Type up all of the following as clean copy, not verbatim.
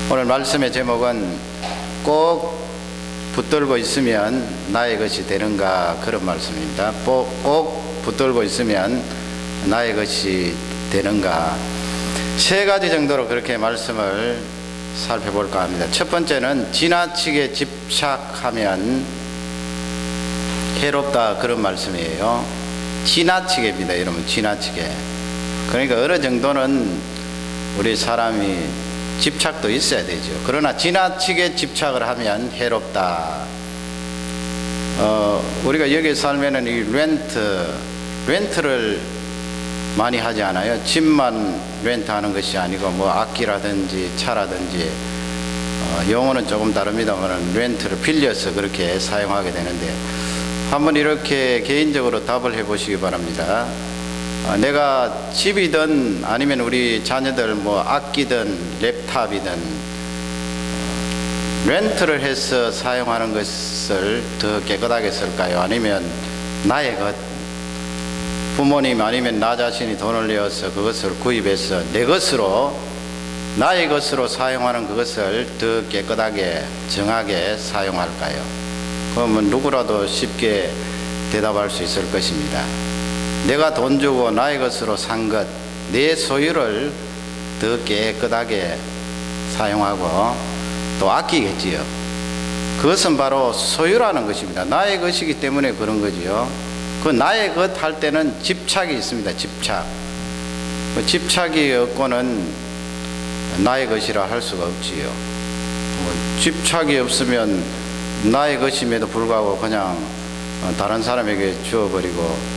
오늘 말씀의 제목은 꼭 붙들고 있으면 나의 것이 되는가, 그런 말씀입니다. 꼭 붙들고 있으면 나의 것이 되는가. 세 가지 정도로 그렇게 말씀을 살펴볼까 합니다. 첫 번째는 지나치게 집착하면 해롭다, 그런 말씀이에요. 지나치게입니다, 여러분. 지나치게. 그러니까 어느 정도는 우리 사람이 집착도 있어야 되죠. 그러나 지나치게 집착을 하면 해롭다. 우리가 여기 살면은 이 렌트를 많이 하지 않아요? 집만 렌트하는 것이 아니고 뭐 악기라든지 차라든지 용어는 조금 다릅니다만 렌트를 빌려서 그렇게 사용하게 되는데, 한번 이렇게 개인적으로 답을 해보시기 바랍니다. 내가 집이든 아니면 우리 자녀들 뭐 악기든 랩탑이든 렌트를 해서 사용하는 것을 더 깨끗하게 쓸까요? 아니면 나의 것, 부모님 아니면 나 자신이 돈을 내어서 그것을 구입해서 내 것으로, 나의 것으로 사용하는 그것을 더 깨끗하게 정하게 사용할까요? 그러면 누구라도 쉽게 대답할 수 있을 것입니다. 내가 돈 주고 나의 것으로 산 것, 내 소유를 더 깨끗하게 사용하고 또 아끼겠지요. 그것은 바로 소유라는 것입니다. 나의 것이기 때문에 그런 거지요. 그 나의 것 할 때는 집착이 있습니다. 집착이 없고는 나의 것이라 할 수가 없지요. 집착이 없으면 나의 것임에도 불구하고 그냥 다른 사람에게 주어버리고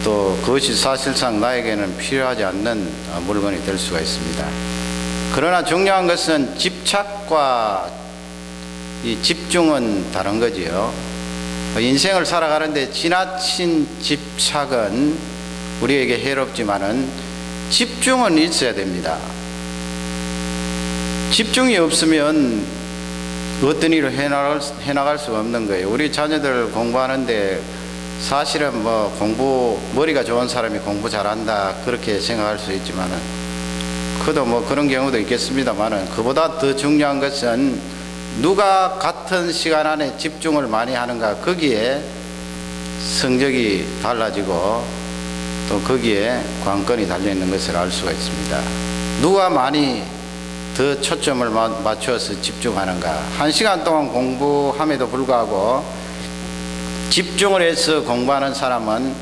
또 그것이 사실상 나에게는 필요하지 않는 물건이 될 수가 있습니다. 그러나 중요한 것은 집착과 이 집중은 다른 거지요. 인생을 살아가는데 지나친 집착은 우리에게 해롭지만은 집중은 있어야 됩니다. 집중이 없으면 어떤 일을 해나갈 수가 없는 거예요. 우리 자녀들 공부하는데 사실은 뭐 머리가 좋은 사람이 공부 잘한다, 그렇게 생각할 수 있지만은, 그도 뭐 그런 경우도 있겠습니다만은, 그보다 더 중요한 것은 누가 같은 시간 안에 집중을 많이 하는가, 거기에 성적이 달라지고 또 거기에 관건이 달려있는 것을 알 수가 있습니다. 누가 많이 더 초점을 맞춰서 집중하는가. 1시간 동안 공부함에도 불구하고 집중을 해서 공부하는 사람은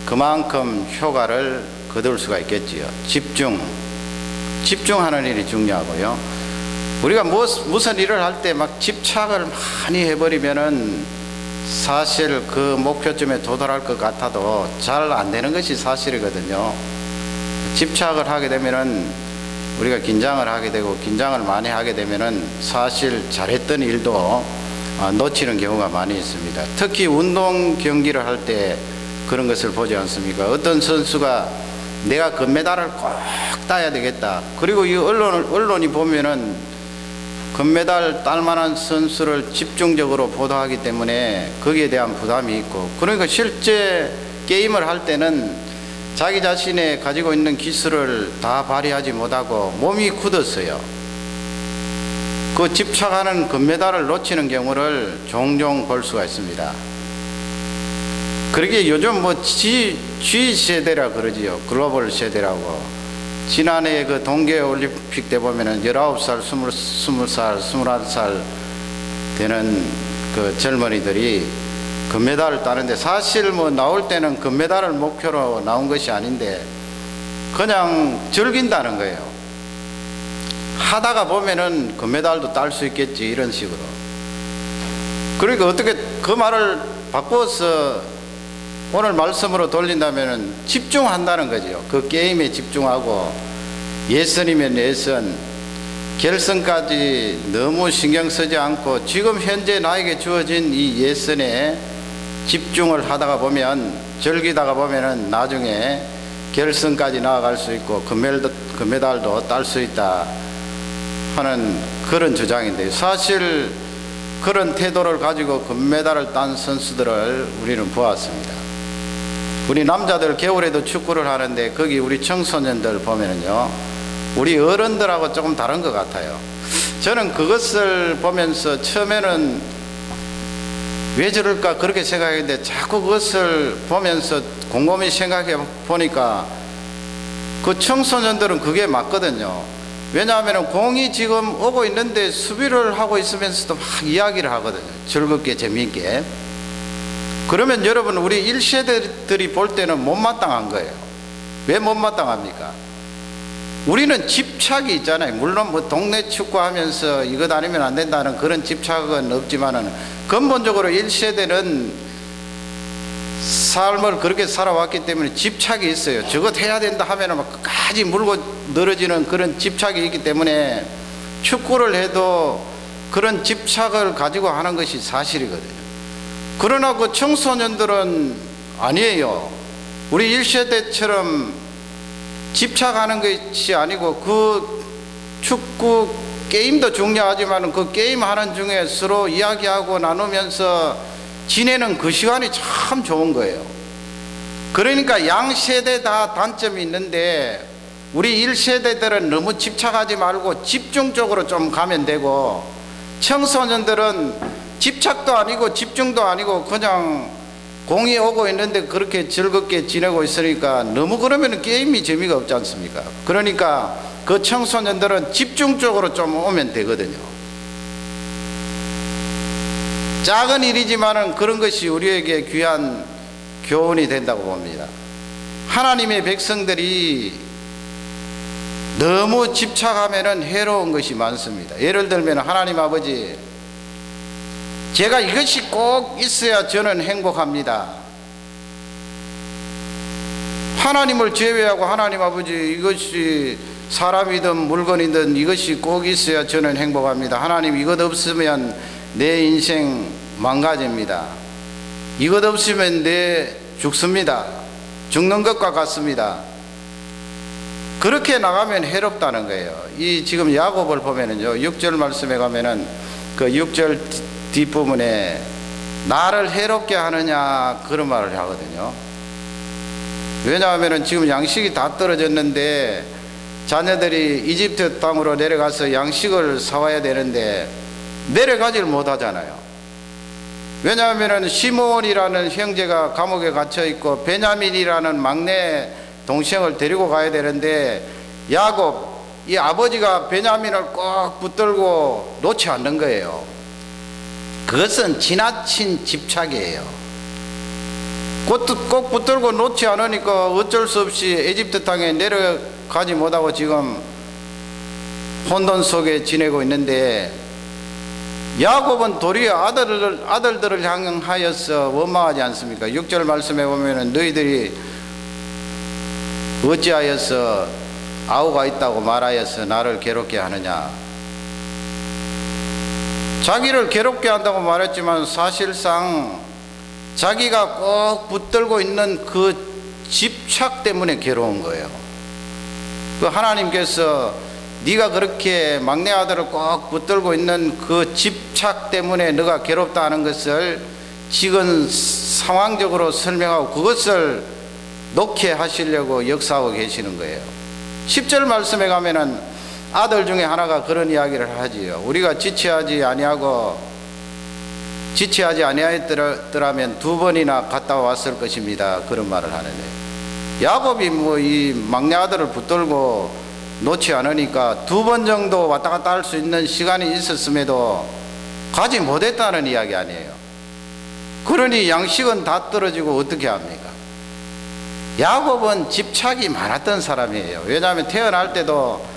그만큼 효과를 거둘 수가 있겠지요. 집중하는 일이 중요하고요. 우리가 무슨 일을 할 때 막 집착을 많이 해버리면은 사실 그 목표점에 도달할 것 같아도 잘 안 되는 것이 사실이거든요. 집착을 하게 되면은 우리가 긴장을 하게 되고, 긴장을 많이 하게 되면은 사실 잘했던 일도 놓치는 경우가 많이 있습니다. 특히 운동 경기를 할 때 그런 것을 보지 않습니까? 어떤 선수가 내가 금메달을 꼭 따야 되겠다, 그리고 이 언론이 보면은 금메달 딸 만한 선수를 집중적으로 보도하기 때문에 거기에 대한 부담이 있고, 그러니까 실제 게임을 할 때는 자기 자신의 가지고 있는 기술을 다 발휘하지 못하고 몸이 굳었어요. 그 집착하는 금메달을 놓치는 경우를 종종 볼 수가 있습니다. 그러게 요즘 G 세대라 그러지요. 글로벌 세대라고. 지난해 그 동계올림픽 때 보면은 19살, 20살, 21살 되는 그 젊은이들이 금메달을 따는데, 사실 나올 때는 금메달을 목표로 나온 것이 아닌데 그냥 즐긴다는 거예요. 하다가 보면은 금메달도 딸 수 있겠지, 이런 식으로. 그러니까 어떻게 그 말을 바꿔서 오늘 말씀으로 돌린다면은 집중한다는 거죠. 그 게임에 집중하고, 예선이면 예선, 결선까지 너무 신경 쓰지 않고 지금 현재 나에게 주어진 이 예선에 집중을 하다가 보면, 즐기다가 보면은 나중에 결선까지 나아갈 수 있고 금메달도 딸 수 있다 하는 그런 주장인데, 사실 그런 태도를 가지고 금메달을 딴 선수들을 우리는 보았습니다. 우리 남자들 겨울에도 축구를 하는데 거기 우리 청소년들 보면은요, 우리 어른들하고 조금 다른 것 같아요. 저는 그것을 보면서 처음에는 왜 저럴까 그렇게 생각했는데 자꾸 그것을 보면서 곰곰이 생각해 보니까 그 청소년들은 그게 맞거든요. 왜냐하면 공이 지금 오고 있는데 수비를 하고 있으면서도 막 이야기를 하거든요. 즐겁게 재미있게. 그러면 여러분 우리 1세대들이 볼 때는 못마땅한 거예요. 왜 못마땅합니까? 우리는 집착이 있잖아요. 물론 뭐 동네 축구하면서 이것 아니면 안 된다는 그런 집착은 없지만은 근본적으로 1세대는 삶을 그렇게 살아왔기 때문에 집착이 있어요. 저것 해야 된다 하면은 막 끝까지 물고 늘어지는 그런 집착이 있기 때문에 축구를 해도 그런 집착을 가지고 하는 것이 사실이거든요. 그러나 그 청소년들은 아니에요. 우리 1세대처럼 집착하는 것이 아니고 그 축구 게임도 중요하지만 그 게임하는 중에 서로 이야기하고 나누면서 지내는 그 시간이 참 좋은 거예요. 그러니까 양세대 다 단점이 있는데 우리 1세대들은 너무 집착하지 말고 집중적으로 좀 가면 되고, 청소년들은 집착도 아니고 집중도 아니고 그냥 공이 오고 있는데 그렇게 즐겁게 지내고 있으니까 너무 그러면 게임이 재미가 없지 않습니까? 그러니까 그 청소년들은 집중적으로 좀 오면 되거든요. 작은 일이지만은 그런 것이 우리에게 귀한 교훈이 된다고 봅니다. 하나님의 백성들이 너무 집착하면은 해로운 것이 많습니다. 예를 들면 하나님 아버지, 제가 이것이 꼭 있어야 저는 행복합니다. 하나님을 제외하고 하나님 아버지 이것이 사람이든 물건이든 이것이 꼭 있어야 저는 행복합니다. 하나님 이것 없으면 내 인생 망가집니다. 이것 없으면 내 죽습니다. 죽는 것과 같습니다. 그렇게 나가면 해롭다는 거예요. 이 지금 야곱을 보면은요, 6절 말씀에 가면은 그 6절 뒷부분에 나를 해롭게 하느냐 그런 말을 하거든요. 왜냐하면 지금 양식이 다 떨어졌는데 자녀들이 이집트 땅으로 내려가서 양식을 사와야 되는데 내려가질 못하잖아요. 왜냐하면 시므온이라는 형제가 감옥에 갇혀 있고 베냐민이라는 막내 동생을 데리고 가야 되는데 야곱 이 아버지가 베냐민을 꼭 붙들고 놓지 않는 거예요. 그것은 지나친 집착이에요. 꼭 붙들고 놓지 않으니까 어쩔 수 없이 에집트 땅에 내려가지 못하고 지금 혼돈 속에 지내고 있는데, 야곱은 도리어 아들들을 향하여서 원망하지 않습니까? 6절 말씀에 보면은 너희들이 어찌하여서 아우가 있다고 말하여서 나를 괴롭게 하느냐. 자기를 괴롭게 한다고 말했지만 사실상 자기가 꼭 붙들고 있는 그 집착 때문에 괴로운 거예요. 그 하나님께서 네가 그렇게 막내 아들을 꼭 붙들고 있는 그 집착 때문에 너가 괴롭다 하는 것을 지금 상황적으로 설명하고 그것을 놓게 하시려고 역사하고 계시는 거예요. 10절 말씀에 가면은 아들 중에 하나가 그런 이야기를 하지요. 우리가 지체하지 아니하였더라면 2번이나 갔다 왔을 것입니다. 그런 말을 하는데, 야곱이 뭐 이 막내 아들을 붙들고 놓지 않으니까 2번 정도 왔다 갔다 할 수 있는 시간이 있었음에도 가지 못했다는 이야기 아니에요. 그러니 양식은 다 떨어지고 어떻게 합니까? 야곱은 집착이 많았던 사람이에요. 왜냐하면 태어날 때도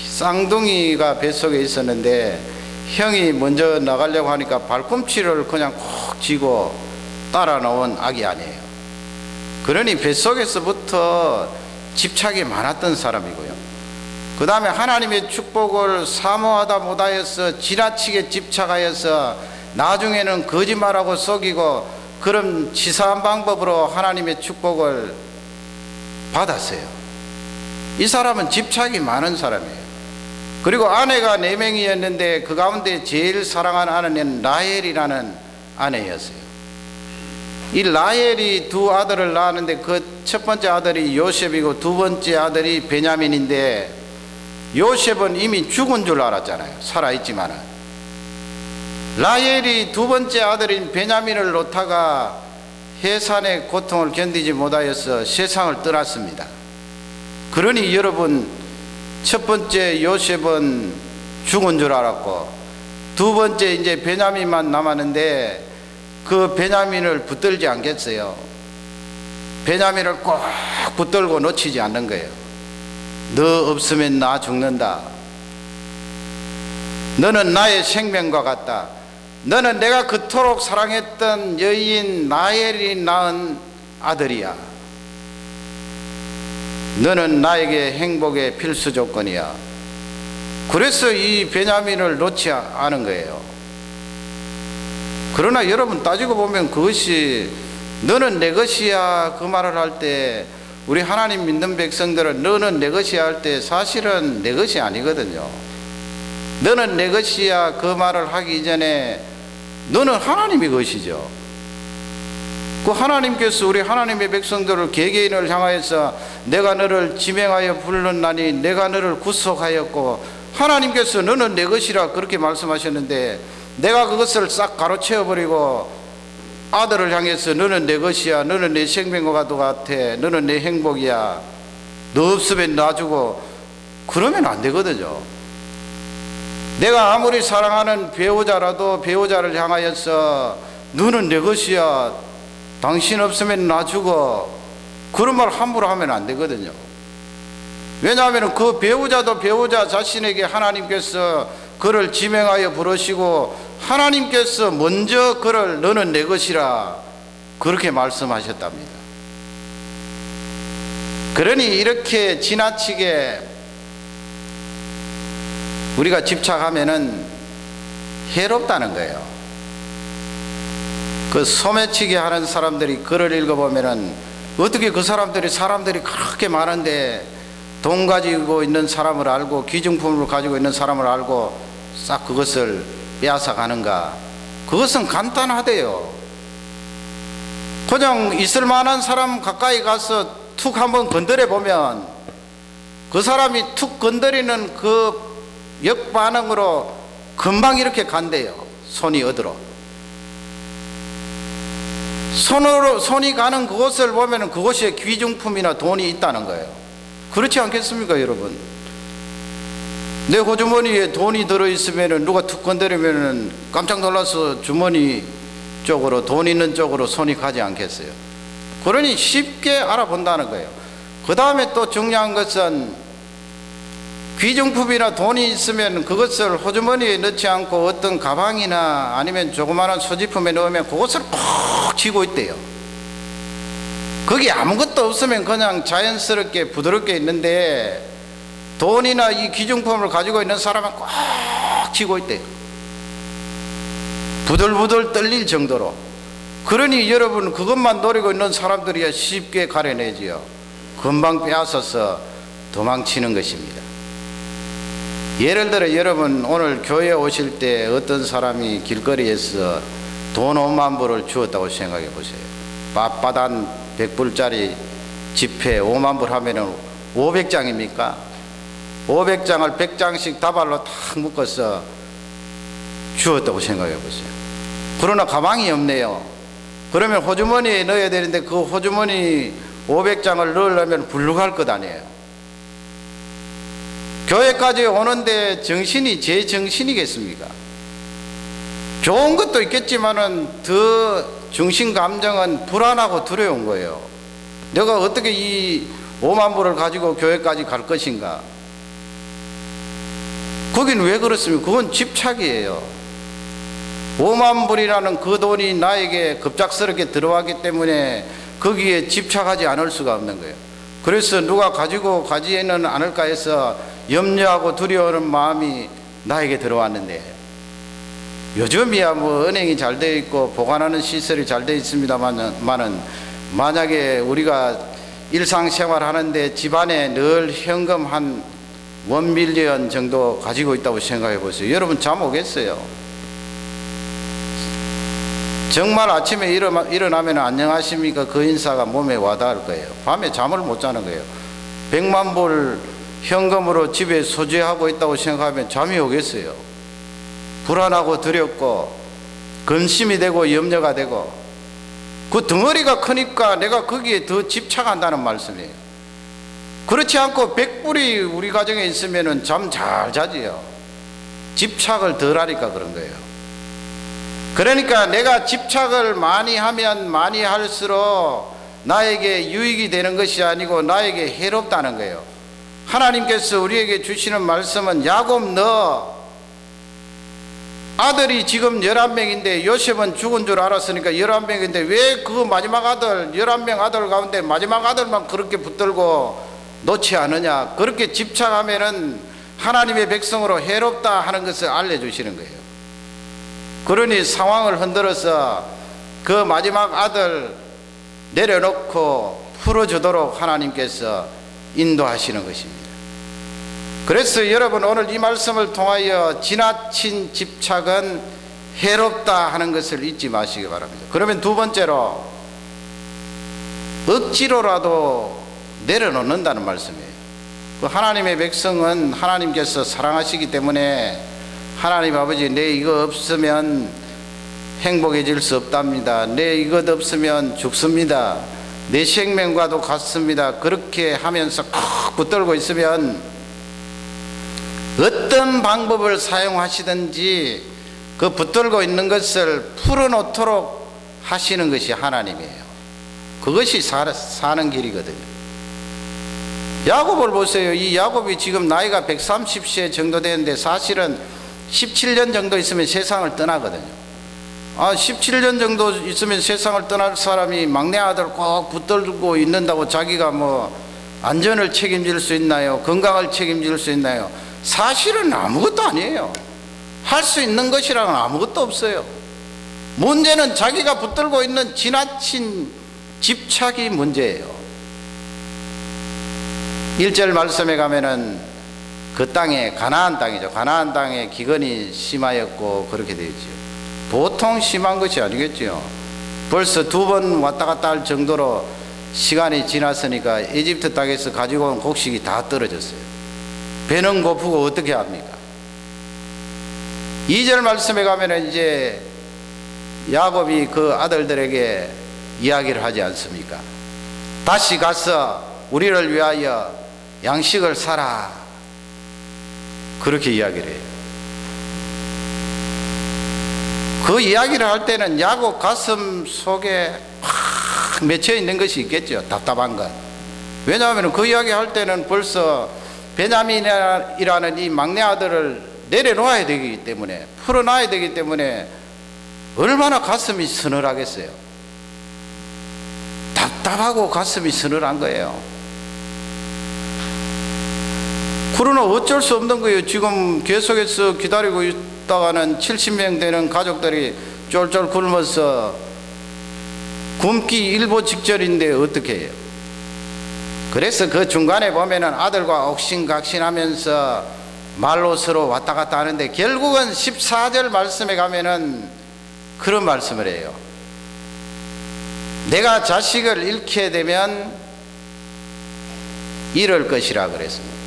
쌍둥이가 뱃속에 있었는데 형이 먼저 나가려고 하니까 발꿈치를 그냥 콕 쥐고 따라 놓은 아기 아니에요. 그러니 뱃속에서부터 집착이 많았던 사람이고요. 그 다음에 하나님의 축복을 사모하다 못하여서 지나치게 집착하여서 나중에는 거짓말하고 속이고 그런 치사한 방법으로 하나님의 축복을 받았어요. 이 사람은 집착이 많은 사람이에요. 그리고 아내가 4명이었는데 그 가운데 제일 사랑하는 아내는 라헬이라는 아내였어요. 이 라헬이 2 아들을 낳았는데 그 첫 번째 아들이 요셉이고 2번째 아들이 베냐민인데, 요셉은 이미 죽은 줄 알았잖아요. 살아있지만은. 라헬이 두 번째 아들인 베냐민을 놓다가 해산의 고통을 견디지 못하여서 세상을 떠났습니다. 그러니 여러분, 첫 번째 요셉은 죽은 줄 알았고, 두 번째 이제 베냐민만 남았는데 그 베냐민을 붙들지 않겠어요. 베냐민을 꼭 붙들고 놓치지 않는 거예요. 너 없으면 나 죽는다. 너는 나의 생명과 같다. 너는 내가 그토록 사랑했던 여인 라헬이 낳은 아들이야. 너는 나에게 행복의 필수 조건이야. 그래서 이 베냐민을 놓지 않은 거예요. 그러나 여러분 따지고 보면 그것이 너는 내 것이야 그 말을 할 때, 우리 하나님 믿는 백성들은 너는 내 것이야 할 때 사실은 내 것이 아니거든요. 너는 내 것이야 그 말을 하기 전에 너는 하나님의 것이죠. 그 하나님께서 우리 하나님의 백성들을 개개인을 향하여서 내가 너를 지명하여 불렀나니 내가 너를 구속하였고, 하나님께서 너는 내 것이라 그렇게 말씀하셨는데, 내가 그것을 싹 가로채워버리고 아들을 향해서 너는 내 것이야, 너는 내 생명과 같아, 너는 내 행복이야, 너 없으면 나 주고, 그러면 안 되거든요. 내가 아무리 사랑하는 배우자라도 배우자를 향하여서 너는 내 것이야, 당신 없으면 나 죽어, 그런 말 함부로 하면 안 되거든요. 왜냐하면 그 배우자도 배우자 자신에게 하나님께서 그를 지명하여 부르시고 하나님께서 먼저 그를 너는 내 것이라 그렇게 말씀하셨답니다. 그러니 이렇게 지나치게 우리가 집착하면은 해롭다는 거예요. 그 소매치기 하는 사람들이 글을 읽어보면은 어떻게 그 사람들이 그렇게 많은데 돈 가지고 있는 사람을 알고 귀중품을 가지고 있는 사람을 알고 싹 그것을 빼앗아 가는가? 그것은 간단하대요. 그냥 있을 만한 사람 가까이 가서 툭 한번 건드려 보면 그 사람이 툭 건드리는 그 역반응으로 금방 이렇게 간대요. 손이 어디로. 손이 가는 그곳을 보면 그곳에 귀중품이나 돈이 있다는 거예요. 그렇지 않겠습니까, 여러분? 내 호주머니에 돈이 들어있으면 누가 툭 건드리면 깜짝 놀라서 주머니 쪽으로, 돈 있는 쪽으로 손이 가지 않겠어요? 그러니 쉽게 알아본다는 거예요. 그 다음에 또 중요한 것은 귀중품이나 돈이 있으면 그것을 호주머니에 넣지 않고 어떤 가방이나 아니면 조그마한 소지품에 넣으면 그것을 콕 쥐고 있대요. 거기 아무것도 없으면 그냥 자연스럽게 부드럽게 있는데 돈이나 이 귀중품을 가지고 있는 사람은 꼭 쥐고 있대요. 부들부들 떨릴 정도로. 그러니 여러분 그것만 노리고 있는 사람들이야 쉽게 가려내지요. 금방 빼앗아서 도망치는 것입니다. 예를 들어 여러분 오늘 교회에 오실 때 어떤 사람이 길거리에서 돈 5만 불을 주었다고 생각해 보세요. 빳빳한 100불짜리 지폐 5만 불 하면은 500장입니까? 500장을 100장씩 다발로 탁 묶어서 주었다고 생각해 보세요. 그러나 가방이 없네요. 그러면 호주머니에 넣어야 되는데 그 호주머니 500장을 넣으려면 불룩할 것 아니에요. 교회까지 오는데 정신이 제 정신이겠습니까? 좋은 것도 있겠지만은 더 중심 감정은 불안하고 두려운 거예요. 내가 어떻게 이 5만 불을 가지고 교회까지 갈 것인가? 거긴 왜 그렇습니까? 그건 집착이에요. 5만 불이라는 그 돈이 나에게 급작스럽게 들어왔기 때문에 거기에 집착하지 않을 수가 없는 거예요. 그래서 누가 가지고 가지는 않을까 해서 염려하고 두려워하는 마음이 나에게 들어왔는데, 요즘이야 뭐 은행이 잘 되어 있고 보관하는 시설이 잘 되어 있습니다만은 만약에 우리가 일상생활 하는데 집안에 늘 현금 한 1밀리언 정도 가지고 있다고 생각해 보세요. 여러분 잠 오겠어요? 정말 아침에 일어나면 안녕하십니까 그 인사가 몸에 와닿을 거예요. 밤에 잠을 못 자는 거예요. 100만 불 현금으로 집에 소지하고 있다고 생각하면 잠이 오겠어요. 불안하고 두렵고 근심이 되고 염려가 되고, 그 덩어리가 크니까 내가 거기에 더 집착한다는 말씀이에요. 그렇지 않고 100불이 우리 가정에 있으면 잠 잘 자지요. 집착을 덜 하니까 그런 거예요. 그러니까 내가 집착을 많이 하면 많이 할수록 나에게 유익이 되는 것이 아니고 나에게 해롭다는 거예요. 하나님께서 우리에게 주시는 말씀은, 야곱 너 아들이 지금 11명인데 요셉은 죽은 줄 알았으니까 11명인데 왜 그 마지막 아들 11명 아들 가운데 마지막 아들만 그렇게 붙들고 놓지 않느냐. 그렇게 집착하면은 하나님의 백성으로 해롭다 하는 것을 알려주시는 거예요. 그러니 상황을 흔들어서 그 마지막 아들 내려놓고 풀어주도록 하나님께서 인도하시는 것입니다. 그래서 여러분, 오늘 이 말씀을 통하여 지나친 집착은 해롭다 하는 것을 잊지 마시기 바랍니다. 그러면 두 번째로, 억지로라도 내려놓는다는 말씀이에요. 하나님의 백성은 하나님께서 사랑하시기 때문에, 하나님 아버지 내 이거 없으면 행복해질 수 없답니다. 내 이것 없으면 죽습니다. 내 생명과도 같습니다. 그렇게 하면서 꼭 붙들고 있으면 어떤 방법을 사용하시든지 그 붙들고 있는 것을 풀어놓도록 하시는 것이 하나님이에요. 그것이 사는 길이거든요. 야곱을 보세요. 이 야곱이 지금 나이가 130세 정도 되는데 사실은 17년 정도 있으면 세상을 떠나거든요. 17년 정도 있으면 세상을 떠날 사람이 막내 아들 꼭 붙들고 있는다고 자기가 뭐 안전을 책임질 수 있나요? 건강을 책임질 수 있나요? 사실은 아무것도 아니에요. 할 수 있는 것이랑은 아무것도 없어요. 문제는 자기가 붙들고 있는 지나친 집착이 문제예요. 1절 말씀에 가면은 그 땅에, 가나안 땅이죠. 가나안 땅에 기근이 심하였고 그렇게 되어 있죠. 보통 심한 것이 아니겠죠. 벌써 2번 왔다 갔다 할 정도로 시간이 지났으니까 이집트 땅에서 가지고 온 곡식이 다 떨어졌어요. 배는 고프고 어떻게 합니까? 2절 말씀에 가면은 이제 야곱이 그 아들들에게 이야기를 하지 않습니까? 다시 가서 우리를 위하여 양식을 사라, 그렇게 이야기를 해요. 그 이야기를 할 때는 야곱 가슴 속에 확 맺혀 있는 것이 있겠죠. 답답한 것. 왜냐하면 그 이야기 할 때는 벌써 베냐민이라는 이 막내 아들을 내려놓아야 되기 때문에, 풀어놔야 되기 때문에 얼마나 가슴이 서늘하겠어요. 답답하고 가슴이 서늘한 거예요. 그러나 어쩔 수 없는 거예요. 지금 계속해서 기다리고 있다가는 70명 되는 가족들이 쫄쫄 굶어서 굶기 일보 직전인데 어떻게 해요? 그래서 그 중간에 보면은 아들과 옥신각신하면서 말로 서로 왔다 갔다 하는데, 결국은 14절 말씀에 가면은 그런 말씀을 해요. 내가 자식을 잃게 되면 잃을 것이라 그랬습니다.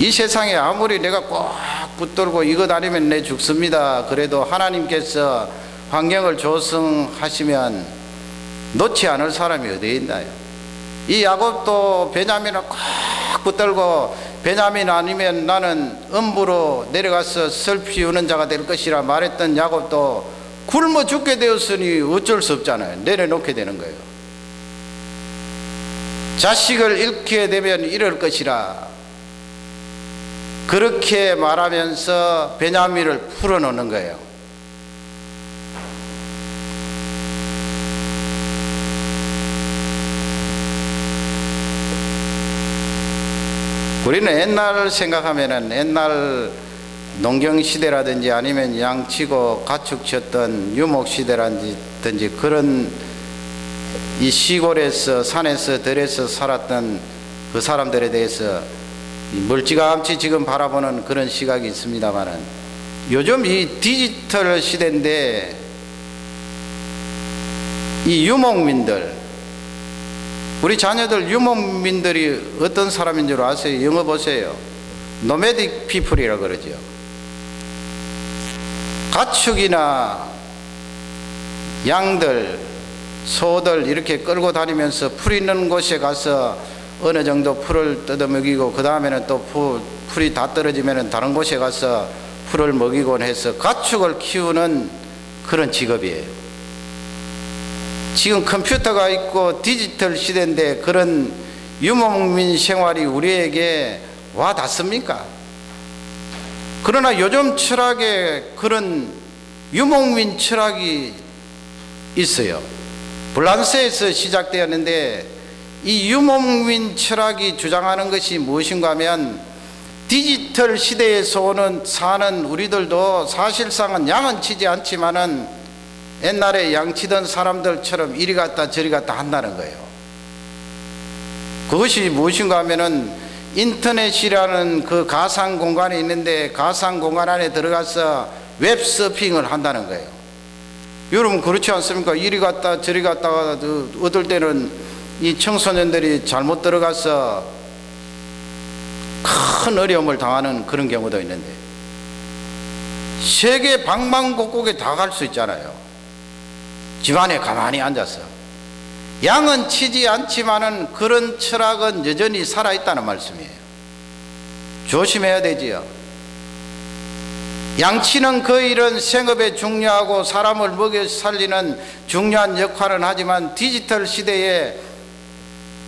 이 세상에 아무리 내가 꼭 붙들고 이것 아니면 내 죽습니다 그래도 하나님께서 환경을 조성하시면 놓지 않을 사람이 어디에 있나요? 이 야곱도 베냐민을 꼭 붙들고, 베냐민 아니면 나는 음부로 내려가서 슬피 우는 자가 될 것이라 말했던 야곱도 굶어 죽게 되었으니 어쩔 수 없잖아요. 내려놓게 되는 거예요. 자식을 잃게 되면 잃을 것이라 그렇게 말하면서 베냐민을 풀어놓는 거예요. 우리는 옛날 생각하면은 옛날 농경시대라든지 아니면 양치고 가축 쳤던 유목시대라든지 그런 이 시골에서 산에서 들에서 살았던 그 사람들에 대해서 멀찌감치 지금 바라보는 그런 시각이 있습니다만은, 요즘 이 디지털 시대인데 이 유목민들, 우리 자녀들 유목민들이 어떤 사람인 줄 아세요? 영어 보세요. 노매딕 피플이라고 그러죠. 가축이나 양들, 소들 이렇게 끌고 다니면서 풀 있는 곳에 가서 어느 정도 풀을 뜯어 먹이고, 그 다음에는 또 풀이 다 떨어지면 다른 곳에 가서 풀을 먹이곤 해서 가축을 키우는 그런 직업이에요. 지금 컴퓨터가 있고 디지털 시대인데 그런 유목민 생활이 우리에게 와 닿습니까? 그러나 요즘 철학에 그런 유목민 철학이 있어요. 불란서에서 시작되었는데, 이 유목민 철학이 주장하는 것이 무엇인가 하면, 디지털 시대에서 사는 우리들도 사실상은 양은 치지 않지만은 옛날에 양치던 사람들처럼 이리 갔다 저리 갔다 한다는 거예요. 그것이 무엇인가 하면은 인터넷이라는 그 가상 공간이 있는데, 가상 공간 안에 들어가서 웹서핑을 한다는 거예요. 여러분 그렇지 않습니까? 이리 갔다 저리 갔다가 어떨 때는 이 청소년들이 잘못 들어가서 큰 어려움을 당하는 그런 경우도 있는데, 세계 방방곡곡에 다 갈 수 있잖아요. 집안에 가만히 앉아서. 양은 치지 않지만은 그런 철학은 여전히 살아있다는 말씀이에요. 조심해야 되지요. 양치는 그 일은 생업에 중요하고 사람을 먹여 살리는 중요한 역할은 하지만, 디지털 시대에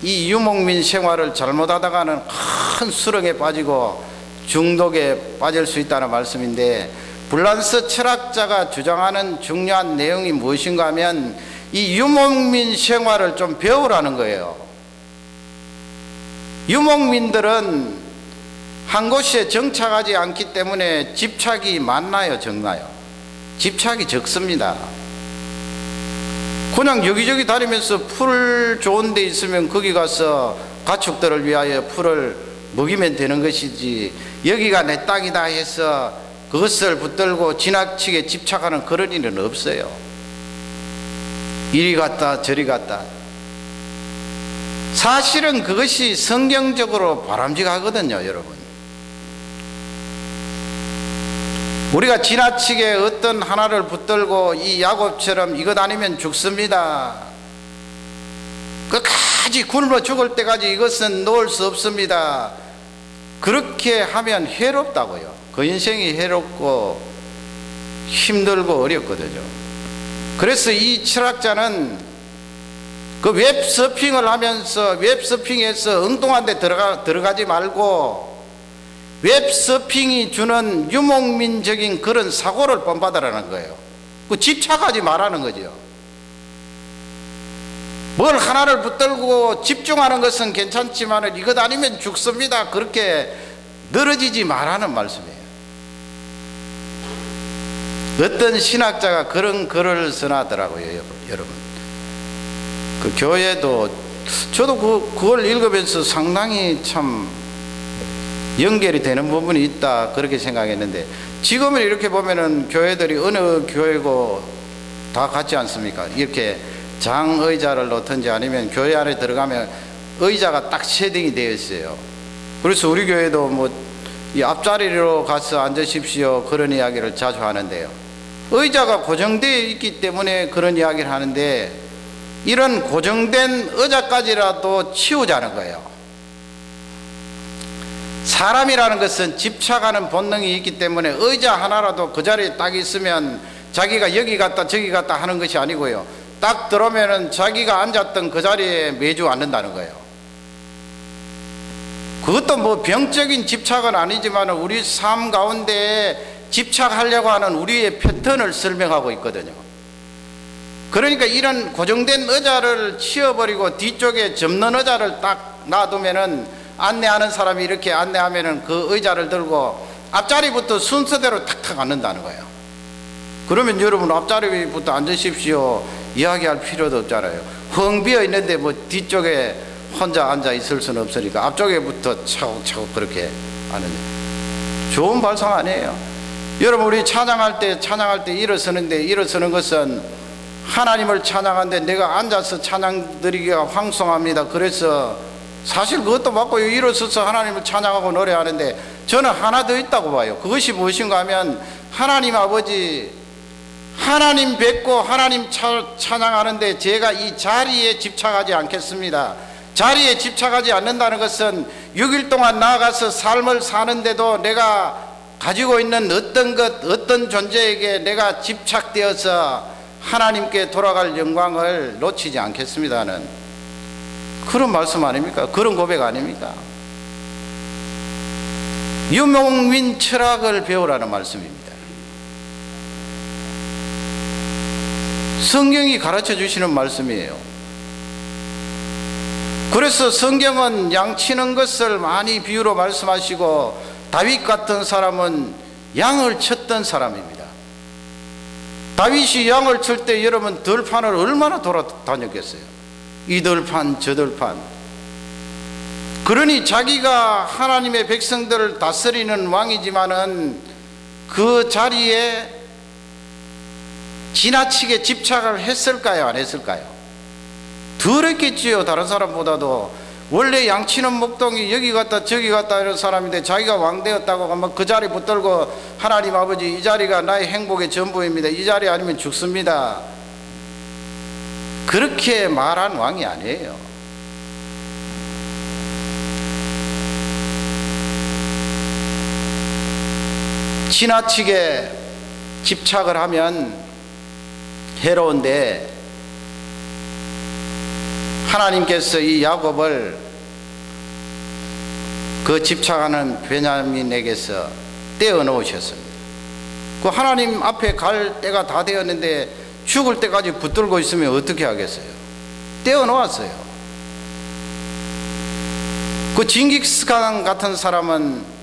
이 유목민 생활을 잘못하다가는 큰 수렁에 빠지고 중독에 빠질 수 있다는 말씀인데, 불란서 철학자가 주장하는 중요한 내용이 무엇인가 하면, 이 유목민 생활을 좀 배우라는 거예요. 유목민들은 한 곳에 정착하지 않기 때문에 집착이 많나요, 적나요? 집착이 적습니다. 그냥 여기저기 다니면서 풀 좋은 데 있으면 거기 가서 가축들을 위하여 풀을 먹이면 되는 것이지, 여기가 내 땅이다 해서 그것을 붙들고 지나치게 집착하는 그런 일은 없어요. 이리 갔다 저리 갔다. 사실은 그것이 성경적으로 바람직하거든요, 여러분. 우리가 지나치게 어떤 하나를 붙들고 이 야곱처럼 이것 아니면 죽습니다, 끝까지 굶어 죽을 때까지 이것은 놓을 수 없습니다, 그렇게 하면 해롭다고요. 그 인생이 해롭고 힘들고 어렵거든요. 그래서 이 철학자는 그 웹서핑을 하면서 웹서핑에서 엉뚱한 데 들어가지 말고 웹서핑이 주는 유목민적인 그런 사고를 본받으라는 거예요. 그 집착하지 말라는 거죠. 뭘 하나를 붙들고 집중하는 것은 괜찮지만 이것 아니면 죽습니다, 그렇게 늘어지지 말라는 말씀이에요. 어떤 신학자가 그런 글을 써놨더라고요, 여러분. 그 교회도 저도 그걸 읽으면서 상당히 참 연결이 되는 부분이 있다, 그렇게 생각했는데, 지금은 이렇게 보면은 교회들이 어느 교회고 다 같지 않습니까? 이렇게 장의자를 놓든지 아니면 교회 안에 들어가면 의자가 딱 세팅이 되어 있어요. 그래서 우리 교회도 뭐 이 앞자리로 가서 앉으십시오, 그런 이야기를 자주 하는데요. 의자가 고정되어 있기 때문에 그런 이야기를 하는데, 이런 고정된 의자까지라도 치우자는 거예요. 사람이라는 것은 집착하는 본능이 있기 때문에 의자 하나라도 그 자리에 딱 있으면 자기가 여기 갔다 저기 갔다 하는 것이 아니고요, 딱 들어오면은 자기가 앉았던 그 자리에 매주 앉는다는 거예요. 그것도 뭐 병적인 집착은 아니지만 우리 삶 가운데 집착하려고 하는 우리의 패턴을 설명하고 있거든요. 그러니까 이런 고정된 의자를 치워버리고 뒤쪽에 접는 의자를 딱 놔두면은, 안내하는 사람이 이렇게 안내하면은 그 의자를 들고 앞자리부터 순서대로 탁탁 앉는다는 거예요. 그러면 여러분 앞자리부터 앉으십시오 이야기할 필요도 없잖아요. 텅 비어 있는데 뭐 뒤쪽에 혼자 앉아 있을 수는 없으니까 앞쪽에부터 차곡차곡 그렇게 하는데, 좋은 발상 아니에요. 여러분 우리 찬양할 때 일어서는데, 일어서는 것은 하나님을 찬양하는데 내가 앉아서 찬양 드리기가 황송합니다. 그래서 사실 그것도 맞고 일어서서 하나님을 찬양하고 노래하는데 저는 하나 더 있다고 봐요. 그것이 무엇인가 하면 하나님 아버지, 하나님 뵙고 하나님 찬양하는데 제가 이 자리에 집착하지 않겠습니다. 자리에 집착하지 않는다는 것은 6일 동안 나아가서 삶을 사는데도 내가 가지고 있는 어떤 것, 어떤 존재에게 내가 집착되어서 하나님께 돌아갈 영광을 놓치지 않겠습니다는 그런 말씀 아닙니까? 그런 고백 아닙니까? 유목민 철학을 배우라는 말씀입니다. 성경이 가르쳐 주시는 말씀이에요. 그래서 성경은 양치는 것을 많이 비유로 말씀하시고 다윗 같은 사람은 양을 쳤던 사람입니다. 다윗이 양을 칠 때 여러분 들판을 얼마나 돌아다녔겠어요? 이 들판 저 들판. 그러니 자기가 하나님의 백성들을 다스리는 왕이지만은 그 자리에 지나치게 집착을 했을까요? 안 했을까요? 덜 했겠지요. 다른 사람보다도. 원래 양치는 목동이 여기 갔다 저기 갔다 이런 사람인데 자기가 왕 되었다고 하면 그 자리 붙들고 하나님 아버지 이 자리가 나의 행복의 전부입니다. 이 자리 아니면 죽습니다. 그렇게 말한 왕이 아니에요. 지나치게 집착을 하면 해로운데 하나님께서 이 야곱을 그 집착하는 베냐민에게서 떼어 놓으셨습니다. 그 하나님 앞에 갈 때가 다 되었는데 죽을 때까지 붙들고 있으면 어떻게 하겠어요? 떼어 놓았어요. 그 징기스칸 같은 사람은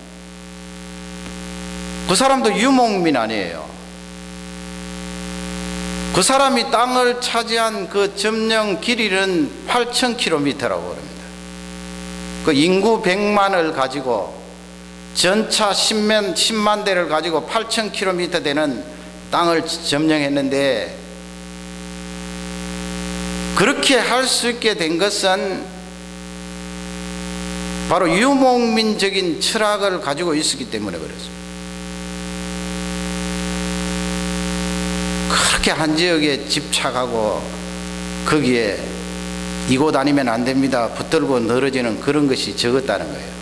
그 사람도 유목민 아니에요. 그 사람이 땅을 차지한 그 점령 길이는 8,000km라고 합니다. 그 인구 100만을 가지고 전차 10만 대를 가지고 8,000km 되는 땅을 점령했는데 그렇게 할 수 있게 된 것은 바로 유목민적인 철학을 가지고 있었기 때문에 그렇습니다. 그렇게 한 지역에 집착하고 거기에 이곳 아니면 안 됩니다 붙들고 늘어지는 그런 것이 적었다는 거예요.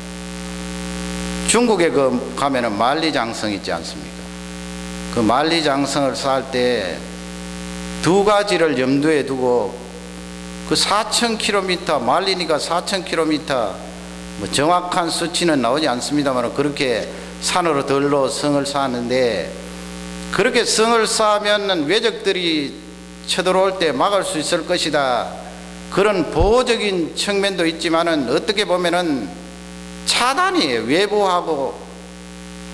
중국에 가면은 만리장성 있지 않습니까? 그 만리장성을 쌓을 때 두 가지를 염두에 두고 그 4,000km 만리니까 4,000km 뭐 정확한 수치는 나오지 않습니다만 그렇게 산으로 들러 성을 쌓았는데 그렇게 성을 쌓으면 외적들이 쳐들어올 때 막을 수 있을 것이다. 그런 보호적인 측면도 있지만은 어떻게 보면은 차단이에요. 외부하고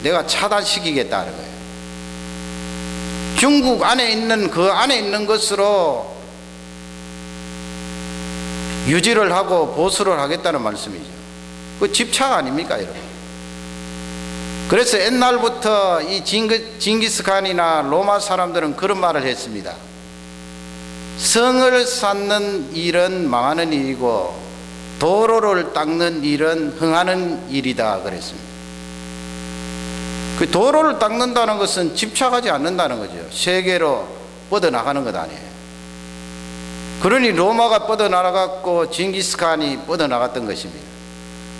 내가 차단시키겠다는 거예요. 중국 안에 있는 그 안에 있는 것으로 유지를 하고 보수를 하겠다는 말씀이죠. 그 집착 아닙니까, 여러분? 그래서 옛날부터 이 징기스칸이나 로마 사람들은 그런 말을 했습니다. 성을 쌓는 일은 망하는 일이고 도로를 닦는 일은 흥하는 일이다 그랬습니다. 그 도로를 닦는다는 것은 집착하지 않는다는 거죠. 세계로 뻗어나가는 것 아니에요. 그러니 로마가 뻗어나갔고 징기스칸이 뻗어나갔던 것입니다.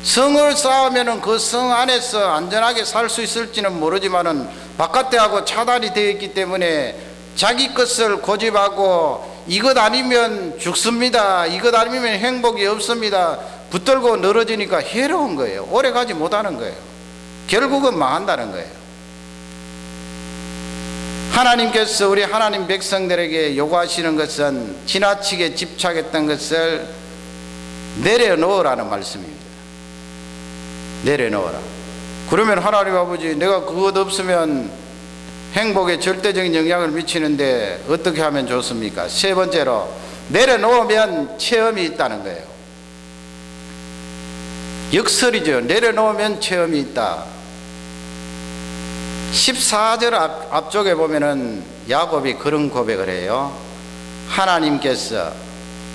성을 쌓으면 그 성 안에서 안전하게 살 수 있을지는 모르지만은 바깥에하고 차단이 되어 있기 때문에 자기 것을 고집하고 이것 아니면 죽습니다. 이것 아니면 행복이 없습니다. 붙들고 늘어지니까 해로운 거예요. 오래 가지 못하는 거예요. 결국은 망한다는 거예요. 하나님께서 우리 하나님 백성들에게 요구하시는 것은 지나치게 집착했던 것을 내려놓으라는 말씀입니다. 내려놓으라. 그러면 하나님 아버지 내가 그것 없으면 행복에 절대적인 영향을 미치는데 어떻게 하면 좋습니까? 세 번째로 내려놓으면 체험이 있다는 거예요. 역설이죠. 내려놓으면 체험이 있다. 14절 앞쪽에 보면은 야곱이 그런 고백을 해요. 하나님께서,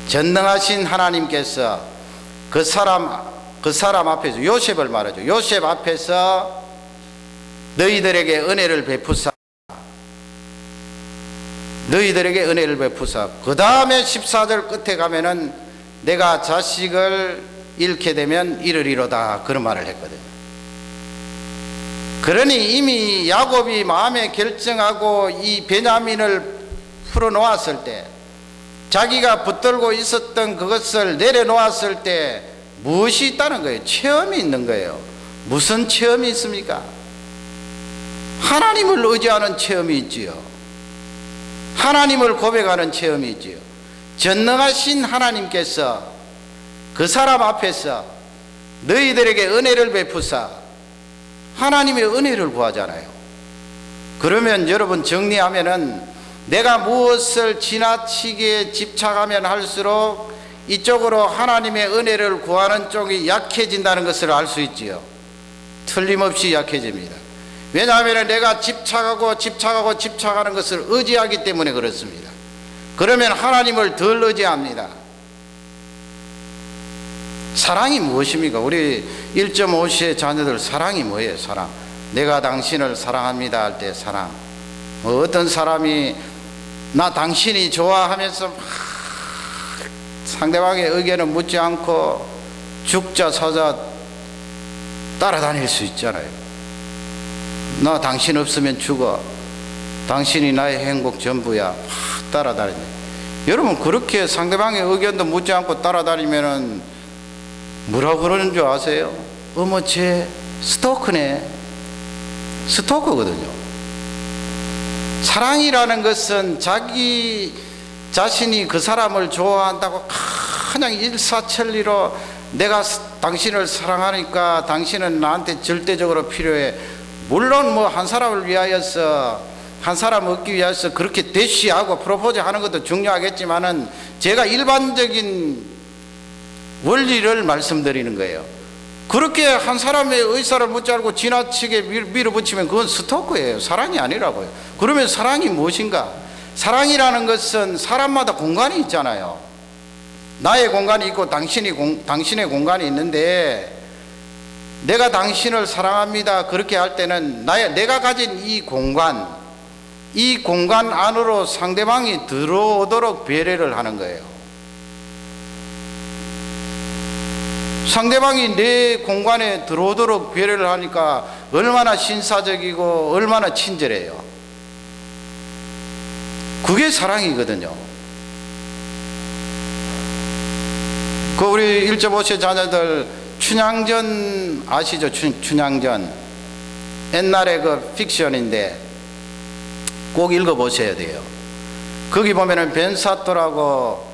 전능하신 하나님께서 그 사람 앞에서, 요셉을 말하죠. 요셉 앞에서 너희들에게 은혜를 베푸사, 너희들에게 은혜를 베푸사. 그 다음에 14절 끝에 가면은 내가 자식을 잃게 되면 이르리로다, 그런 말을 했거든요. 그러니 이미 야곱이 마음에 결정하고 이 베냐민을 풀어놓았을 때, 자기가 붙들고 있었던 그것을 내려놓았을 때 무엇이 있다는 거예요? 체험이 있는 거예요. 무슨 체험이 있습니까? 하나님을 의지하는 체험이 있지요. 하나님을 고백하는 체험이 있지요. 전능하신 하나님께서 그 사람 앞에서 너희들에게 은혜를 베푸사, 하나님의 은혜를 구하잖아요. 그러면 여러분 정리하면은 내가 무엇을 지나치게 집착하면 할수록 이쪽으로 하나님의 은혜를 구하는 쪽이 약해진다는 것을 알 수 있지요. 틀림없이 약해집니다. 왜냐하면 내가 집착하는 것을 의지하기 때문에 그렇습니다. 그러면 하나님을 덜 의지합니다. 사랑이 무엇입니까? 우리 1.5시의 자녀들 사랑이 뭐예요? 사랑. 내가 당신을 사랑합니다 할 때 사랑. 어떤 사람이 나 당신이 좋아하면서 막 상대방의 의견을 묻지 않고 죽자 사자 따라다닐 수 있잖아요. 나 당신 없으면 죽어, 당신이 나의 행복 전부야, 막 따라다니네. 여러분 그렇게 상대방의 의견도 묻지 않고 따라다니면은 뭐라고 그러는 줄 아세요? 어머 쟤 스토커네. 스토커거든요. 사랑이라는 것은 자기 자신이 그 사람을 좋아한다고 그냥 일사천리로 내가 당신을 사랑하니까 당신은 나한테 절대적으로 필요해. 물론 뭐 한 사람을 위하여서, 한 사람 얻기 위해서 그렇게 대시하고 프로포즈 하는 것도 중요하겠지만은 제가 일반적인 원리를 말씀드리는 거예요. 그렇게 한 사람의 의사를 묻지 않고 지나치게 밀어붙이면 그건 스토커예요. 사랑이 아니라고요. 그러면 사랑이 무엇인가? 사랑이라는 것은 사람마다 공간이 있잖아요. 나의 공간이 있고 당신의 공간이 있는데, 내가 당신을 사랑합니다 그렇게 할 때는 내가 가진 이 공간 안으로 상대방이 들어오도록 배려를 하는 거예요. 상대방이 내 공간에 들어오도록 배려를 하니까 얼마나 신사적이고 얼마나 친절해요. 그게 사랑이거든요. 그 우리 1.5세 자녀들 춘향전 아시죠? 춘향전 옛날에 그 픽션인데 꼭 읽어보셔야 돼요. 거기 보면은 벤사토라고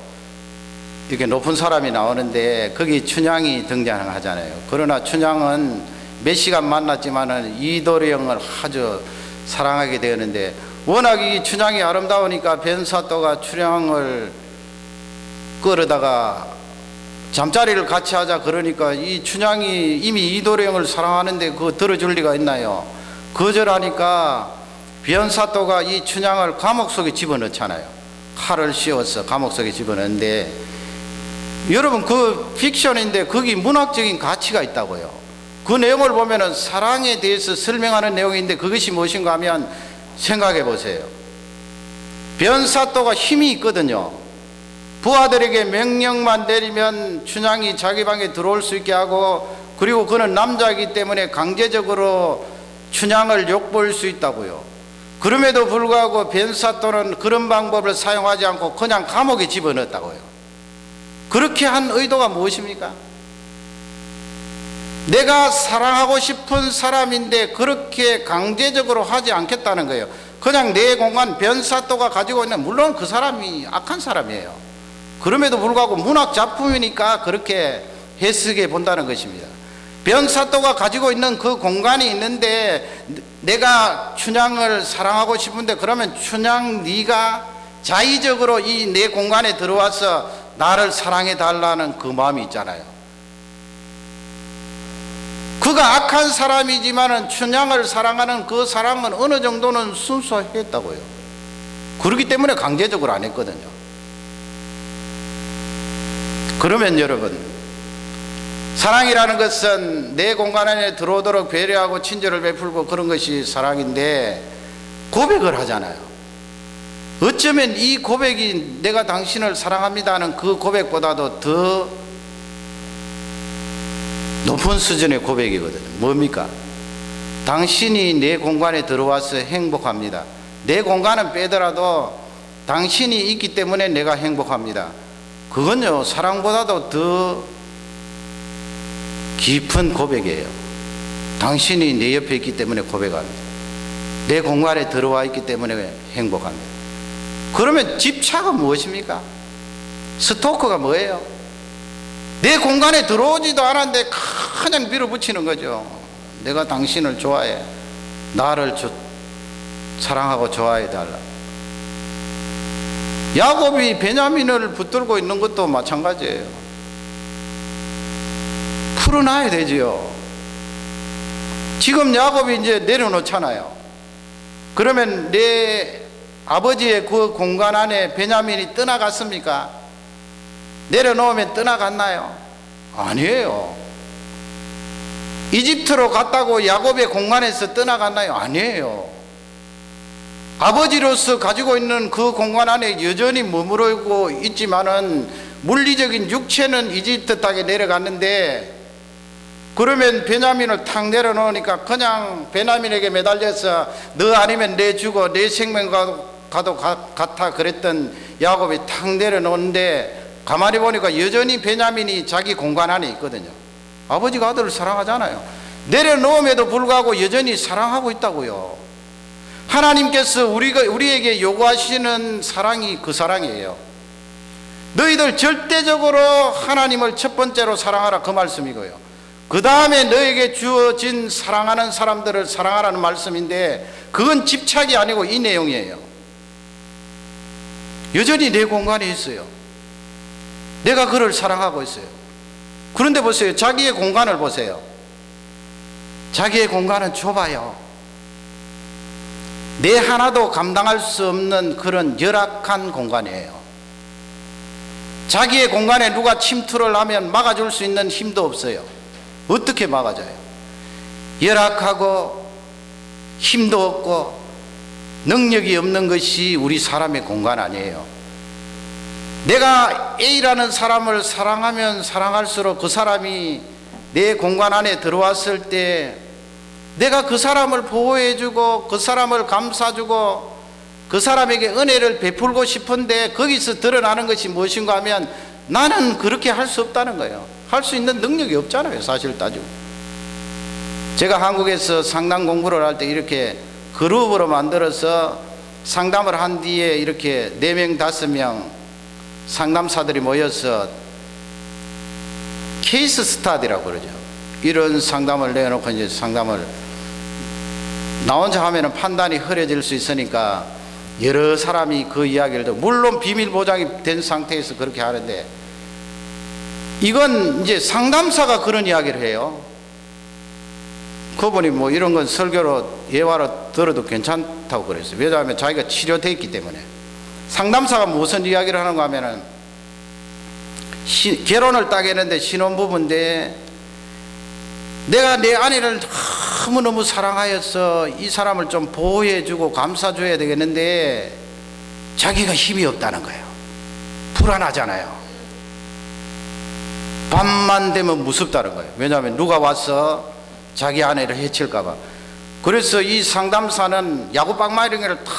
이렇게 높은 사람이 나오는데 거기 춘향이 등장하잖아요. 그러나 춘향은 몇 시간 만났지만은 이도령을 아주 사랑하게 되었는데, 워낙 이 춘향이 아름다우니까 벤사토가 춘향을 끌어다가 잠자리를 같이 하자 그러니까 이 춘향이 이미 이도령을 사랑하는데 그거 들어줄 리가 있나요? 거절하니까 벤사토가 이 춘향을 감옥 속에 집어넣잖아요. 칼을 씌워서 감옥 속에 집어넣는데, 여러분 그 픽션인데 거기 문학적인 가치가 있다고요. 그 내용을 보면은 사랑에 대해서 설명하는 내용인데 그것이 무엇인가 하면 생각해 보세요. 벤사토가 힘이 있거든요. 부하들에게 명령만 내리면 춘향이 자기 방에 들어올 수 있게 하고, 그리고 그는 남자이기 때문에 강제적으로 춘향을 욕볼 수 있다고요. 그럼에도 불구하고 벤사토는 그런 방법을 사용하지 않고 그냥 감옥에 집어넣었다고요. 그렇게 한 의도가 무엇입니까? 내가 사랑하고 싶은 사람인데 그렇게 강제적으로 하지 않겠다는 거예요. 그냥 내 공간, 벤사토가 가지고 있는, 물론 그 사람이 악한 사람이에요. 그럼에도 불구하고 문학 작품이니까 그렇게 해석해 본다는 것입니다. 벤사토가 가지고 있는 그 공간이 있는데 내가 춘향을 사랑하고 싶은데, 그러면 춘향 네가 자의적으로 이 내 공간에 들어와서 나를 사랑해 달라는 그 마음이 있잖아요. 그가 악한 사람이지만은 춘향을 사랑하는 그 사랑은 어느 정도는 순수했다고요. 그렇기 때문에 강제적으로 안 했거든요. 그러면 여러분, 사랑이라는 것은 내 공간 안에 들어오도록 배려하고 친절을 베풀고 그런 것이 사랑인데, 고백을 하잖아요. 어쩌면 이 고백이 내가 당신을 사랑합니다 하는 그 고백보다도 더 높은 수준의 고백이거든요. 뭡니까? 당신이 내 공간에 들어와서 행복합니다. 내 공간은 빼더라도 당신이 있기 때문에 내가 행복합니다. 그건요, 사랑보다도 더 깊은 고백이에요. 당신이 내 옆에 있기 때문에 고백합니다. 내 공간에 들어와 있기 때문에 행복합니다. 그러면 집착은 무엇입니까? 스토커가 뭐예요? 내 공간에 들어오지도 않았는데 그냥 밀어붙이는 거죠. 내가 당신을 좋아해. 나를 사랑하고 좋아해 달라. 야곱이 베냐민을 붙들고 있는 것도 마찬가지예요. 풀어놔야 되지요. 지금 야곱이 이제 내려놓잖아요. 그러면 내 아버지의 그 공간 안에 베냐민이 떠나갔습니까? 내려놓으면 떠나갔나요? 아니에요. 이집트로 갔다고 야곱의 공간에서 떠나갔나요? 아니에요. 아버지로서 가지고 있는 그 공간 안에 여전히 머무르고 있지만은 물리적인 육체는 이집트 땅에 내려갔는데, 그러면 베냐민을 탁 내려놓으니까 그냥 베냐민에게 매달려서 너 아니면 내 죽어, 내 생명 가도 같아 그랬던 야곱이 탁 내려놓는데, 가만히 보니까 여전히 베냐민이 자기 공간 안에 있거든요. 아버지가 아들을 사랑하잖아요. 내려놓음에도 불구하고 여전히 사랑하고 있다고요. 하나님께서 우리에게 요구하시는 사랑이 그 사랑이에요. 너희들 절대적으로 하나님을 첫 번째로 사랑하라, 그 말씀이고요. 그 다음에 너에게 주어진 사랑하는 사람들을 사랑하라는 말씀인데, 그건 집착이 아니고 이 내용이에요. 여전히 내 공간에 있어요. 내가 그를 사랑하고 있어요. 그런데 보세요. 자기의 공간을 보세요. 자기의 공간은 좁아요. 내 하나도 감당할 수 없는 그런 열악한 공간이에요. 자기의 공간에 누가 침투를 하면 막아줄 수 있는 힘도 없어요. 어떻게 막아줘요? 열악하고 힘도 없고 능력이 없는 것이 우리 사람의 공간 아니에요. 내가 A라는 사람을 사랑하면 사랑할수록 그 사람이 내 공간 안에 들어왔을 때 내가 그 사람을 보호해주고 그 사람을 감싸주고 그 사람에게 은혜를 베풀고 싶은데, 거기서 드러나는 것이 무엇인가 하면 나는 그렇게 할 수 없다는 거예요. 할 수 있는 능력이 없잖아요, 사실 따지고. 제가 한국에서 상담 공부를 할 때 이렇게 그룹으로 만들어서 상담을 한 뒤에 이렇게 4명, 5명 상담사들이 모여서 케이스 스타디라고 그러죠. 이런 상담을 내놓고 이제 상담을 나 혼자 하면은 판단이 흐려질 수 있으니까 여러 사람이 그 이야기를 듣고, 물론 비밀 보장이 된 상태에서 그렇게 하는데, 이건 이제 상담사가 그런 이야기를 해요. 그분이 뭐 이런 건 설교로 예화로 들어도 괜찮다고 그랬어요. 왜냐하면 자기가 치료되어 있기 때문에. 상담사가 무슨 이야기를 하는가 하면은, 결혼을 딱 했는데 신혼부부인데 내가 내 아내를 너무너무 사랑하여서 이 사람을 좀 보호해주고 감싸줘야 되겠는데 자기가 힘이 없다는 거예요. 불안하잖아요. 밤만 되면 무섭다는 거예요. 왜냐하면 누가 와서 자기 아내를 해칠까봐. 그래서 이 상담사는 야구방망이를 탁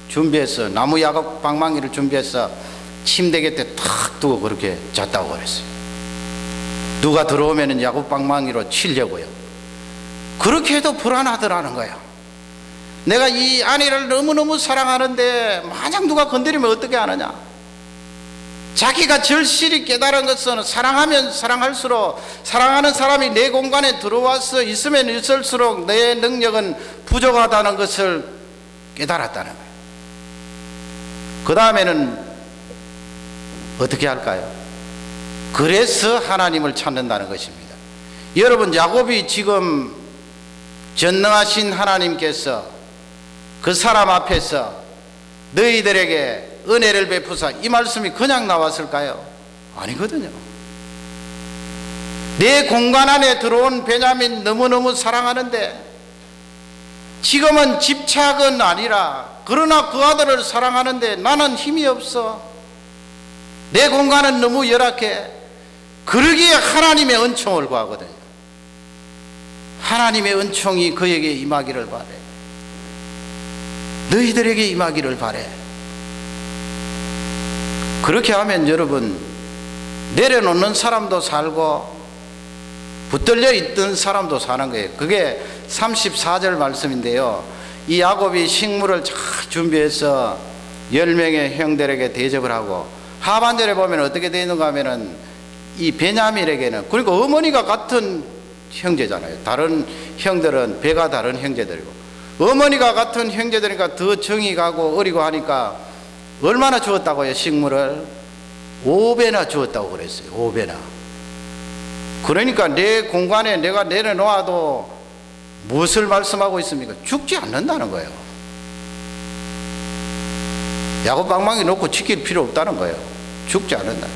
준비해서, 나무 야구방망이를 준비해서 침대 곁에 탁 두고 그렇게 잤다고 그랬어요. 누가 들어오면 야구방망이로 치려고요. 그렇게 해도 불안하더라는 거예요. 내가 이 아내를 너무너무 사랑하는데 만약 누가 건드리면 어떻게 하느냐. 자기가 절실히 깨달은 것은 사랑하면 사랑할수록, 사랑하는 사람이 내 공간에 들어와서 있으면 있을수록 내 능력은 부족하다는 것을 깨달았다는 거예요. 그 다음에는 어떻게 할까요? 그래서 하나님을 찾는다는 것입니다. 여러분, 야곱이 지금 전능하신 하나님께서 그 사람 앞에서 너희들에게 은혜를 베푸사, 이 말씀이 그냥 나왔을까요? 아니거든요. 내 공간 안에 들어온 베냐민 너무너무 사랑하는데 지금은 집착은 아니라 그러나 그 아들을 사랑하는데 나는 힘이 없어. 내 공간은 너무 열악해. 그러기에 하나님의 은총을 구하거든요. 하나님의 은총이 그에게 임하기를 바래. 너희들에게 임하기를 바래. 그렇게 하면 여러분, 내려놓는 사람도 살고 붙들려 있던 사람도 사는 거예요. 그게 34절 말씀인데요, 이 야곱이 식물을 잘 준비해서 10명의 형들에게 대접을 하고, 하반절에 보면 어떻게 되어 있는가 하면은 이 베냐민에게는, 그러니까 어머니가 같은 형제잖아요. 다른 형들은 배가 다른 형제들이고, 어머니가 같은 형제들이니까 더 정이 가고 어리고 하니까 얼마나 주었다고요? 식물을 5배나 주었다고 그랬어요. 5배나. 그러니까 내 공간에 내가 내려놓아도 무엇을 말씀하고 있습니까? 죽지 않는다는 거예요. 야곱 방망이 놓고 지킬 필요 없다는 거예요. 죽지 않는다.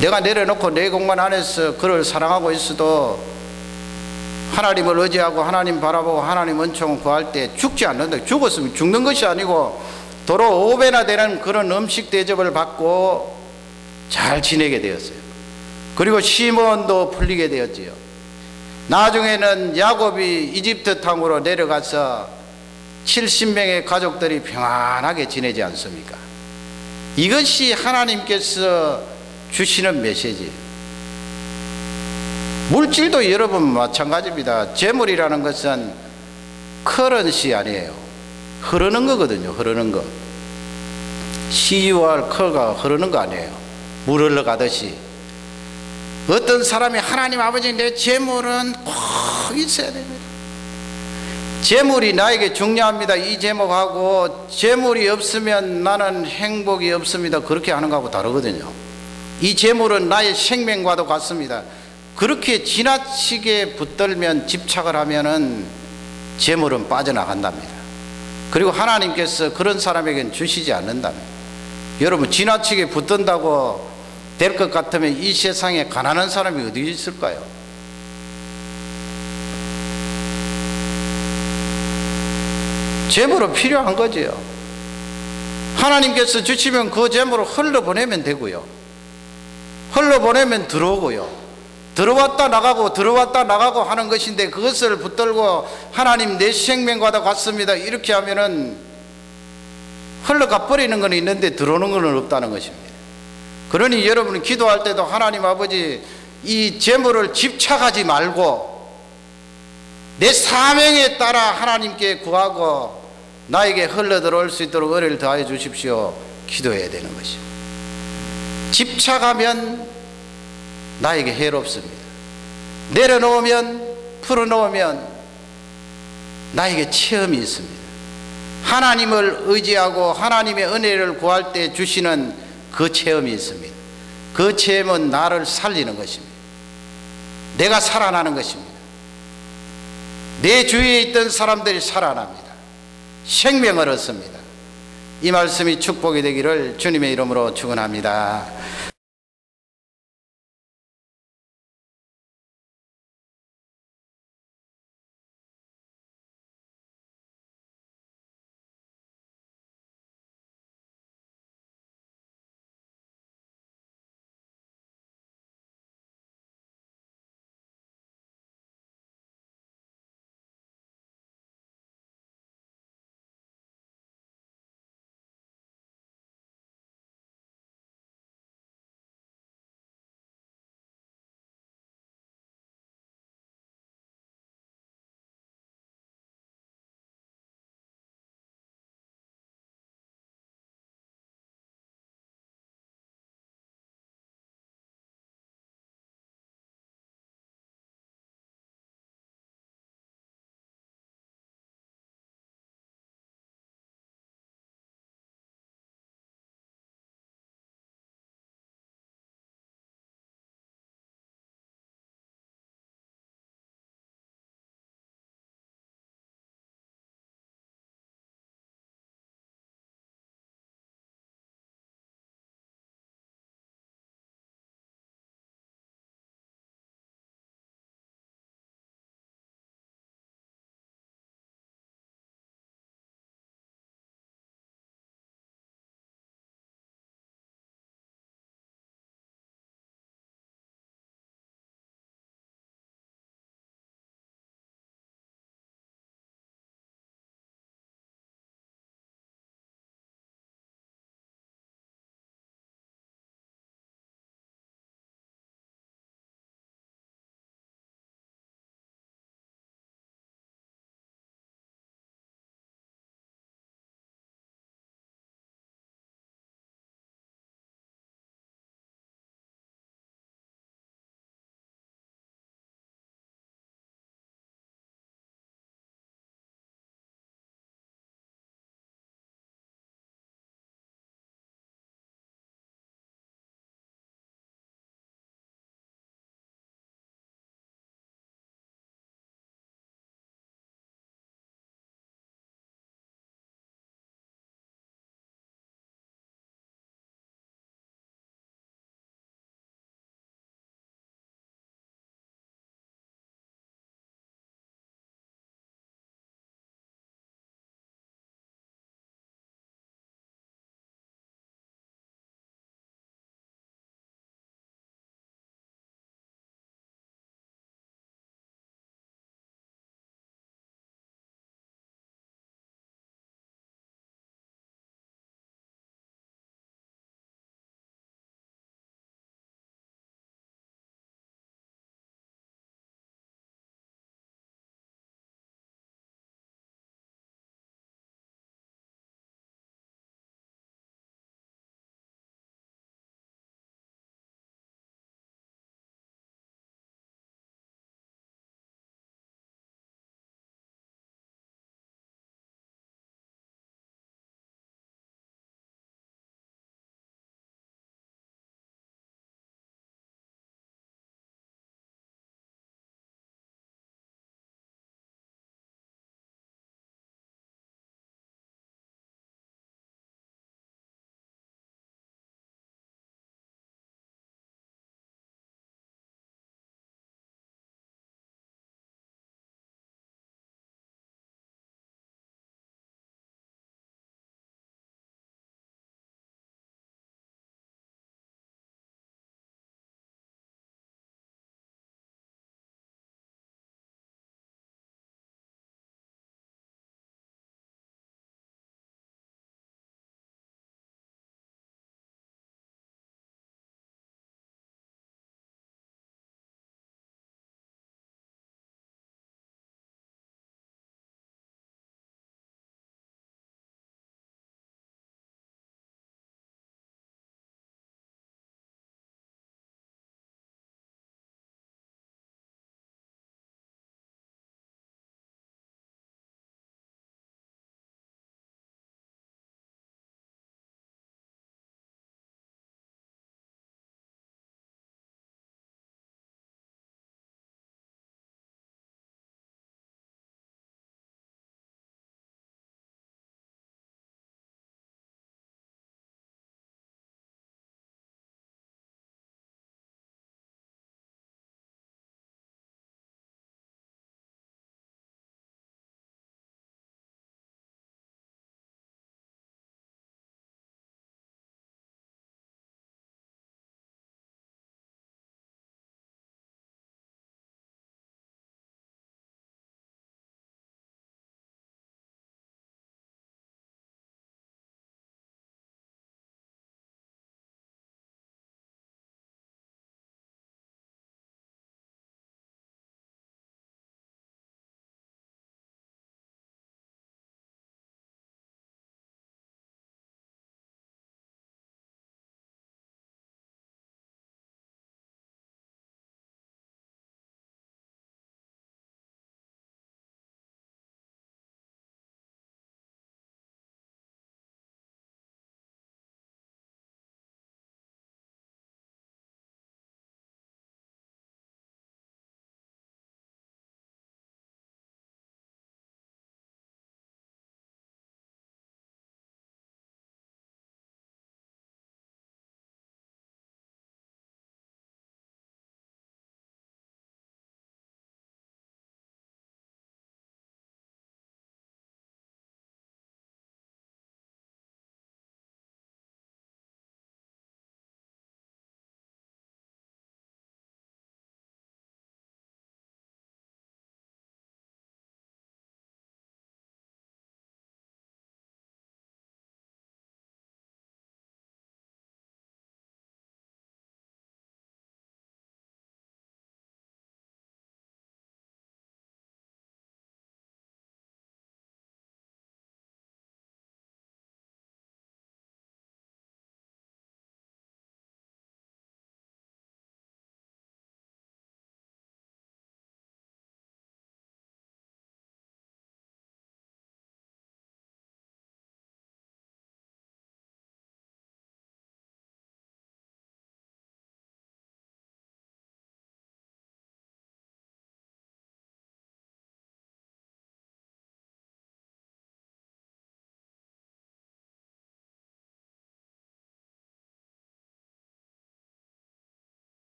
내가 내려놓고 내 공간 안에서 그를 사랑하고 있어도 하나님을 의지하고 하나님 바라보고 하나님 은총을 구할 때 죽지 않는다. 죽었으면 죽는 것이 아니고 도로 5배나 되는 그런 음식 대접을 받고 잘 지내게 되었어요. 그리고 시므온도 풀리게 되었지요. 나중에는 야곱이 이집트 땅으로 내려가서 70명의 가족들이 평안하게 지내지 않습니까? 이것이 하나님께서 주시는 메시지. 물질도 여러분 마찬가지입니다. 재물이라는 것은 커런시 아니에요. 흐르는 거거든요. 흐르는 거. 시유할 커가 흐르는 거 아니에요. 물 흘러가듯이. 어떤 사람이 하나님 아버지 내 재물은 꼭 있어야 됩니다. 재물이 나에게 중요합니다. 이 제목하고 재물이 없으면 나는 행복이 없습니다. 그렇게 하는 거하고 다르거든요. 이 재물은 나의 생명과도 같습니다. 그렇게 지나치게 붙들면, 집착을 하면은 재물은 빠져나간답니다. 그리고 하나님께서 그런 사람에게는 주시지 않는답니다. 여러분, 지나치게 붙든다고 될 것 같으면 이 세상에 가난한 사람이 어디 있을까요? 재물은 필요한 거지요. 하나님께서 주시면 그 재물을 흘러보내면 되고요. 흘러보내면 들어오고요. 들어왔다 나가고 들어왔다 나가고 하는 것인데, 그것을 붙들고 하나님 내 생명과도 같습니다 이렇게 하면은 흘러가 버리는 건 있는데 들어오는 건 없다는 것입니다. 그러니 여러분은 기도할 때도 하나님 아버지 이 재물을 집착하지 말고 내 사명에 따라 하나님께 구하고 나에게 흘러들어올 수 있도록 은혜를 더하여 주십시오 기도해야 되는 것입니다. 집착하면 나에게 해롭습니다. 내려놓으면, 풀어놓으면 나에게 체험이 있습니다. 하나님을 의지하고 하나님의 은혜를 구할 때 주시는 그 체험이 있습니다. 그 체험은 나를 살리는 것입니다. 내가 살아나는 것입니다. 내 주위에 있던 사람들이 살아납니다. 생명을 얻습니다. 이 말씀이 축복이 되기를 주님의 이름으로 축원합니다.